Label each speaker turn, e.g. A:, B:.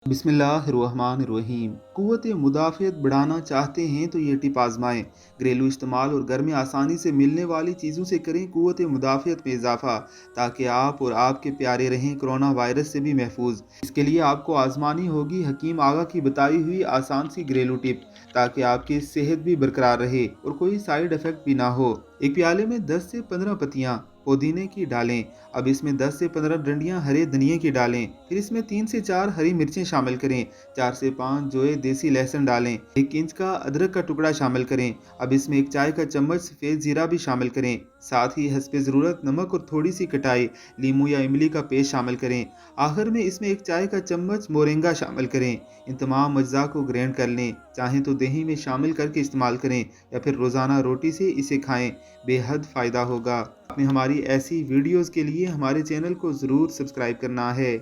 A: बिस्मिल्लाहिर्रहमानिर्रहीम। क़ुव्वत मुदाफ़ियत बढ़ाना चाहते हैं तो ये टिप आज़माएं। घरेलू इस्तेमाल और घर में आसानी से मिलने वाली चीज़ों से करें क़ुव्वत मुदाफ़ियत में इजाफ़ा, ताकि आप और आपके प्यारे रहें कोरोना वायरस से भी महफूज। इसके लिए आपको आज़मानी होगी हकीम आगा की बताई हुई आसान सी घरेलू टिप, ताकि आपकी सेहत भी बरकरार रहे और कोई साइड इफ़ेक्ट भी ना हो। एक प्याले में 10 से 15 पत्तियाँ पुदीने की डालें। अब इसमें 10 से 15 डंडियां हरे धनिये की डालें। फिर इसमें 3 से 4 हरी मिर्चें शामिल करें। 4 से 5 जोए देसी लहसुन डालें। 1 इंच का अदरक का टुकड़ा शामिल करें। अब इसमें 1 चाय का चम्मच सफ़ेद जीरा भी शामिल करें। साथ ही हस्बे ज़रूरत नमक और थोड़ी सी खटाई, नींबू या इमली का पेस्ट शामिल करें। आखिर में इसमें 1 चाय का चम्मच मोरिंगा शामिल करें। इन तमाम अज्जा को ग्राइंड कर लें। चाहें तो दही में शामिल करके इस्तेमाल करें या फिर रोज़ाना रोटी से इसे खाएं। बेहद फ़ायदा होगा। आपने हमारी ऐसी वीडियोस के लिए हमारे चैनल को ज़रूर सब्सक्राइब करना है।